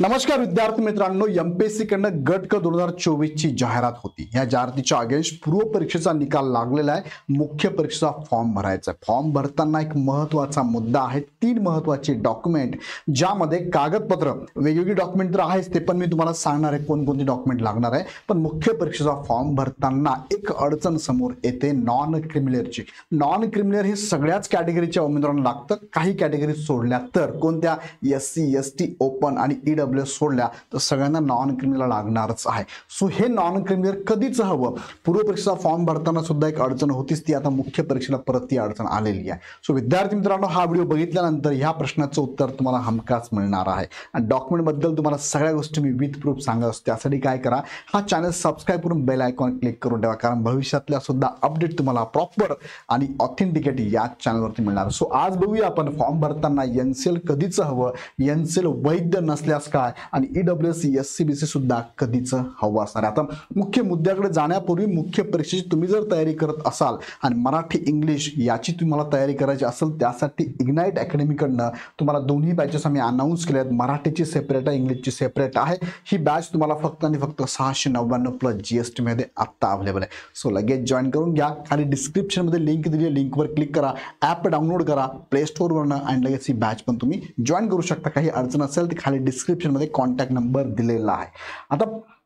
नमस्कार विद्यार्थी मित्रांनो, एमपीएससी कडनं गट क 2024 ची जाहिरात होती। या जाहिरातीच्या अगेन्स्ट पूर्व परीक्षेचा निकाल लागलेला आहे। मुख्य परीक्षेचा फॉर्म भरायचा आहे। फॉर्म भरताना एक महत्त्वाचा मुद्दा आहे, 3 महत्त्वाचे डॉक्युमेंट, ज्यामध्ये कागदपत्र वेगवेगळी डॉक्युमेंट तर आहेच, ते पण मी तुम्हाला सांगणार आहे कोणकोणती डॉक्युमेंट लागणार आहे। पण मुख्य परीक्षेचा फॉर्म भरताना एक अडचण समोर येते, नॉन क्रिमिनलची। नॉन क्रिमिनल हे सगळ्याच कॅटेगरीच्या उमेदवारांना लागतं। काही कॅटेगरी सोडल्या तर कोणत्या एससी एसटी ओपन आणि ईडब्ल्यूएस सोडल्या तर सगळ्यांना नॉन क्रिमिनल लागणारच आहे। सो हे नॉन क्रिमिनल कधीच हवं, पूर्व परीक्षेचा फॉर्म भरताना सुद्धा एक अडचण होतीच, ती आता मुख्य परीक्षेला परत ती अडचण आलेली आहे। सो विद्यार्थी मित्रांनो, हा व्हिडिओ बघितल्यानंतर ह्या प्रश्नाचं उत्तर तुम्हाला हमखास मिळणार आहे आणि डॉक्युमेंट बद्दल तुम्हाला सगळ्या गोष्टी मी विथ प्रूफ सांगत असतो। त्यासाठी काय करा, हा चॅनल सबस्क्राइब करून बेल आयकॉन क्लिक करून ठेवा, कारण भविष्यातल्या सुद्धा अपडेट तुम्हाला प्रॉपर आणि ऑथेंटिकेट या चॅनलवरती मिळणार। सो आज बघूया आपण फॉर्म भरताना एनसीएल कधीच हवं, एनसीएल वैध नसल्यास काय, आणि ईडब्ल्यूएस एससीबीसी सुद्धा कधीच हवं असणार। आता मुख्य मुद्द्याकडे जाण्यापूर्वी, मुख्य परीक्षेची तुम्ही जर तयारी करत असाल आणि मराठी इंग्लिश याची तुम्हाला तयारी करायची असेल, त्यासाठी इग्नाइट अकॅडमी कडनं तुम्हाला दोन्ही बॅचेस आम्ही अनाउन्स केले आहेत। मराठीची सेपरेट आहे, इंग्लिशची सेपरेट आहे। ही बॅच तुम्हाला फक्त आणि फक्त 699 प्लस जीएसटी मध्ये आता अवेलेबल आहे। सो लगेच जॉईन करून घ्या। खाली डिस्क्रिप्शन मध्ये लिंक दिली आहे, लिंकवर क्लिक करा, ॲप डाउनलोड करा प्ले स्टोअरवरनं आणि लगेच ही बॅच पण तुम्ही जॉईन करू शकता। काही अडचण असेल तर खाली डिस्क्रिप्शन मध्ये कॉन्टॅक्ट नंबर दिलेला आहे। आता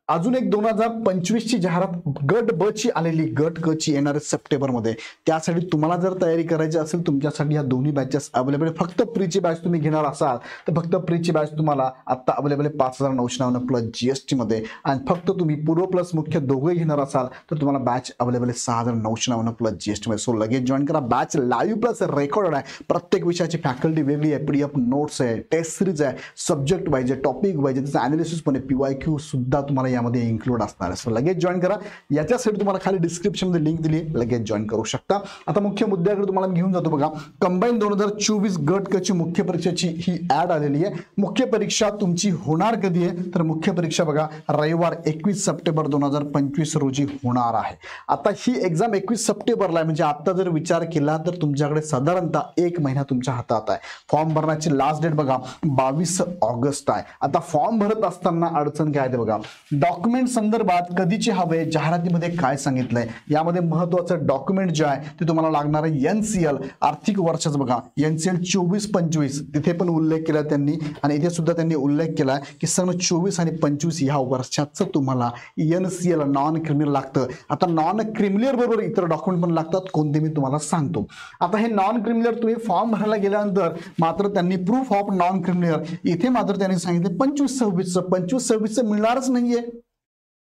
अजून एक 2025 ची जाहिरात गट ब ची आलेली, गट क ची येणार आहे सप्टेंबरमध्ये। त्यासाठी तुम्हाला जर तयारी करायची असेल, तुमच्यासाठी या दोन्ही बॅचेस अवेलेबल आहे। फक्त प्रीची बॅच तुम्ही घेणार असाल तर फक्त प्रीची बॅच तुम्हाला आता अवेलेबल आहे 5999 प्लस जीएसटी मध्ये, आणि फक्त तुम्ही पूर्व प्लस मुख्य दोघे घेणार असाल तर तुम्हाला बॅच अवेलेबल आहे 6999 प्लस जीएसटी मध्ये। सो लगेच जॉईन करा। बॅच लाईव्ह प्लस रेकॉर्डेड आहे, प्रत्येक विषयाची फॅकल्टी वेगळी आहे, पीडीएफ नोट्स आहे, टेस्ट सिरीज आहे, सब्जेक्ट पाहिजे, टॉपिक पाहिजे, त्याचं अनालिसिस पण आहे, पीवायक्यू सुद्धा तुम्हाला यामध्ये इन्क्लूड असणार आहे। सो लगेच जॉईन करा। याच्यासाठी तुम्हाला खाली डिस्क्रिप्शन मध्ये लिंक दिली आहे, लगेच जॉईन करू शकता। आता मुख्य मुद्द्याकडे तुम्हाला घेऊन जातो बघा। कंबाईन 2024 गट क ची मुख्य परीक्षेची ही ऍड आलेली आहे। मुख्य परीक्षा तुमची होणार कधी आहे तर मुख्य परीक्षा बघा रविवार 21 सप्टेंबर 2025 रोजी होणार आहे। आता ही एक्झाम 21 सप्टेंबरला आहे, म्हणजे आता जर विचार केला तर तुमच्याकडे साधारणतः 1 महिना तुमच्या हातात आहे। फॉर्म भरण्याची लास्ट डेट बघा 22 ऑगस्ट आहे। आता फॉर्म भरत असताना अडचण काय आहे बघा, डॉक्युमेंट संदर्भात कधीचे हवे, जाहिरातीमध्ये काय सांगितलंय, यामध्ये महत्त्वाचं डॉक्युमेंट जे आहे ते तुम्हाला लागणार आहे एनसीएल आर्थिक वर्षाचं बघा, एनसीएल 24-25 तिथे पण उल्लेख केला त्यांनी, आणि इथे सुद्धा त्यांनी उल्लेख केला की सन 24 आणि 25 ह्या वर्षाचं तुम्हाला एनसीएल नॉन क्रिमिनल लागतं। आता नॉन क्रिमिनल बरोबर इतर डॉक्युमेंट पण लागतात, कोणते मी तुम्हाला सांगतो। आता हे नॉन क्रिमिनल तुम्ही फॉर्म भरायला गेल्यानंतर मात्र त्यांनी प्रूफ ऑफ नॉन क्रिमिनल इथे मात्र त्यांनी सांगितले 25-26 मिळणारच नाहीये,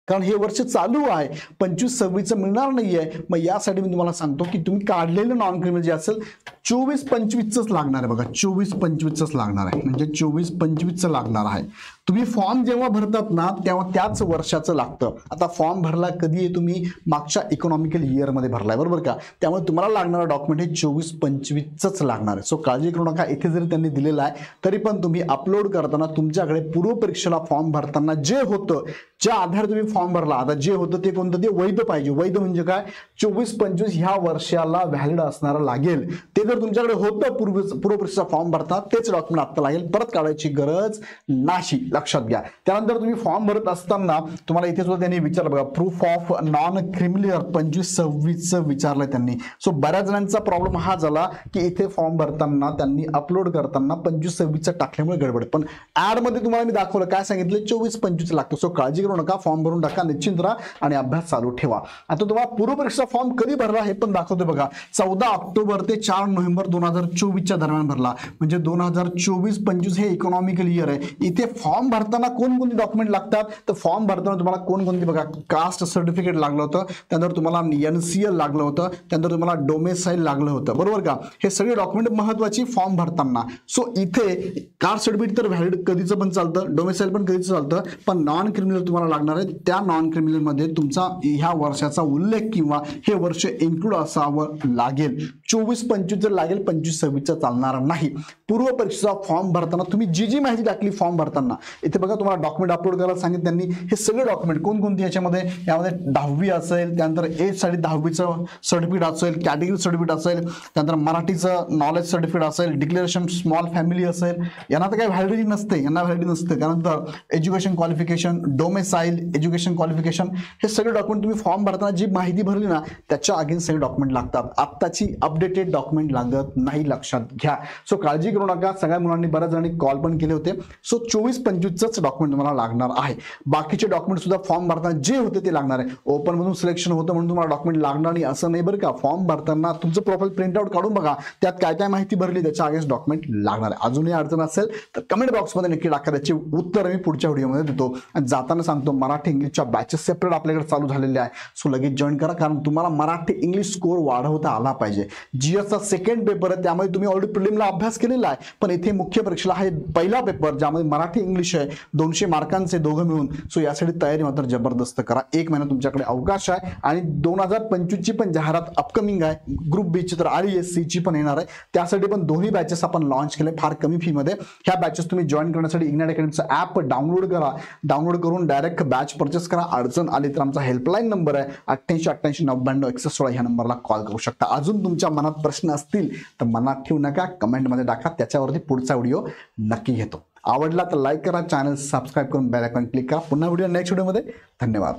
कारण हे वर्ष चालू आहे, 25-26 मिळणार नाहीये। मग यासाठी मी तुम्हाला सांगतो की तुम्ही काढलेलं नॉन क्रिमिनल जे असेल 24-25च लागणार आहे बघा, 24-25च लागणार आहे, म्हणजे 24-25च लागणार आहे। तुम्ही फॉर्म जेव्हा भरतात ना तेव्हा त्याच वर्षाचं लागतं। आता फॉर्म भरला कधी आहे, तुम्ही मागच्या इकॉनॉमिकल इयर मध्ये भरलाय बरोबर का, त्यामुळे तुम्हाला लागणारं डॉक्युमेंट हे 24-25च लागणार आहे। सो काळजी करू नका, इथे जरी त्यांनी दिलेलं आहे तरी पण तुम्ही अपलोड करताना तुमच्याकडे पूर्व परीक्षेला फॉर्म भरताना जे होतं, ज्या आधारे तुम्ही फॉर्म भरला, आता जे होतं ते कोणतं, ते वैध पाहिजे। वैध म्हणजे काय, 24-25 ह्या वर्षाला व्हॅलिड असणारं लागेल। ते जर तुमच्याकडे होतं पूर्व परीक्षेचा फॉर्म भरता तेच डॉक्युमेंट आता लागेल, परत काढायची गरज नाही, लक्षात घ्या। त्यानंतर तुम्ही फॉर्म भरत असताना तुम्हाला इथे सुद्धा त्यांनी विचारलं बघा, प्रूफ ऑफ नॉन क्रिमिनल 25-26 विचारलंय त्यांनी। सो बऱ्याच जणांचा प्रॉब्लेम हा झाला की इथे फॉर्म भरताना त्यांनी अपलोड करताना 25-26 टाकल्यामुळे गडबड, पण ऍड मध्ये तुम्हाला मी दाखवलं काय सांगितलं, 24-25 लागतं। सो काळजी करू नका, फॉर्म भरून टाका, निश्चिंत राहा आणि अभ्यास चालू ठेवा। आता तुम्हाला पूर्व परीक्षा फॉर्म कधी भरला हे पण दाखवतो बघा, 14 ऑक्टोबर ते 4 नोव्हेंबर 2024 दरम्यान भरला, म्हणजे 2024-25 हे इकॉनॉमिकल इयर आहे। इथे फॉर्म भरताना कोणकोणते डॉक्युमेंट लागतात तर फॉर्म भरताना तुम्हाला कोणकोणते बघा, कास्ट सर्टिफिकेट लागलं होतं, त्यानंतर तुम्हाला एनसीएल लागलं होतं, त्यानंतर तुम्हाला डोमेसाईल लागलं होतं बरोबर का, हे सगळे डॉक्युमेंट महत्त्वाची फॉर्म भरताना। सो इथे कास्ट सर्टिफिकेट तर व्हॅलिड कधीचं पण चालतं, डोमेसाईल पण कधीचं चालतं, पण नॉन क्रिमिनल तुम्हाला लागणार आहे त्या नॉन क्रिमिनलमध्ये तुमचा ह्या वर्षाचा उल्लेख किंवा हे वर्ष इन्क्लूड असावं लागेल. 24-25 जर लागेल, 25-26 चालणार नाही. पूर्व परीक्षेचा फॉर्म भरताना तुम्ही जी माहिती टाकली फॉर्म भरताना, इथे बघा तुम्हाला डॉक्युमेंट अपलोड करायला सांगितलं त्यांनी. हे सगळे डॉक्युमेंट कोणकोणती याच्यामध्ये 10वी असेल, त्यानंतर एजसाठी 10वीचं सर्टिफिकेट असेल, कॅटेगरी सर्टिफिकेट असेल, त्यानंतर मराठीचं नॉलेज सर्टिफिकेट असेल, डिक्लेरेशन स्मॉल फॅमिली असेल. यांना तर काही व्हॅलिडिटी नसते, यांना व्हॅलिडिटी नसते. त्यानंतर education qualification, domicile, education qualification, हे सगळे डॉक्युमेंट तुम्ही फॉर्म भरताना जी माहिती भरली ना त्याच्या अगेन्स्ट सगळे डॉक्युमेंट लागतात. आत्ताची अपडेटेड डॉक्युमेंट लागत नाही, लक्षात घ्या. सो काळजी करू नका. सगळ्या मुलांनी बऱ्याच जणांनी कॉल पण केले होते. सो 24-25च डॉक्युमेंट तुम्हाला लागणार आहे. बाकीचे डॉक्युमेंट सुद्धा फॉर्म भरताना जे होते ते लागणार आहे. ओपन मधून सिलेक्शन होतं म्हणून तुम्हाला डॉक्युमेंट लागणार नाही असं नाही बरं का. फॉर्म भरताना तुमचं प्रोफाईल प्रिंट आउट काढून बघा, त्यात काय काय माहिती भरली त्याच्या अगेन्स्ट डॉक्युमेंट लागणार आहे. अजूनही अडचण असेल तर कमेंट बॉक्समध्ये नक्की टाका, त्याची उत्तर मी पुढच्या व्हिडिओमध्ये देतो. आणि जाताना सांगतो मराठी इंग्लिशच्या बॅचेस सेपरेट आपल्याकडे चालू झालेले आहे. सो लगेच जॉईन करा, कारण तुम्हाला मराठी इंग्लिश स्कोर वाढवता आला पाहिजे. जीएसचा सेकंड पेपर आहे, त्यामध्ये तुम्ही ऑलरेडी प्रिलिमला अभ्यास केलेला आहे, पण इथे मुख्य परीक्षेला आहे पहिला पेपर ज्यामध्ये मराठी इंग्लिश आहे, 200 मार्कांचे दोघं मिळून. सो यासाठी तयारी मात्र जबरदस्त करा. 1 महिना तुमच्याकडे अवकाश आहे आणि 2025 ची पण जाहिरात अपकमिंग आहे. ग्रुप बी ची तर RESC ची पण येणार आहे. त्यासाठी पण दोन्ही बॅचेस आपण लॉन्च केले फार कमी फी मध्ये. ह्या बॅचेस तुम्ही जॉईन करण्यासाठी इग्नाइट अकॅडमीचं ॲप डाउनलोड करा. डाउनलोड करून डायरेक्ट बॅच परचेस करा. अडचण आली तर आमचा हेल्पलाईन नंबर आहे 88-88-99-6116, ह्या नंबरला कॉल करू शकता. अजून तुमच्या मनात प्रश्न असतील तर मनात ठेवू नका, कमेंटमध्ये टाका, त्याच्यावरती पुढचा व्हिडिओ नक्की घेतो. आवडला तर लाईक करा, चॅनल सबस्क्राईब करून बेल आयकॉन क्लिक करा. पुन्हा व्हिडिओ नेक्स्ट व्हिडिओमध्ये. धन्यवाद.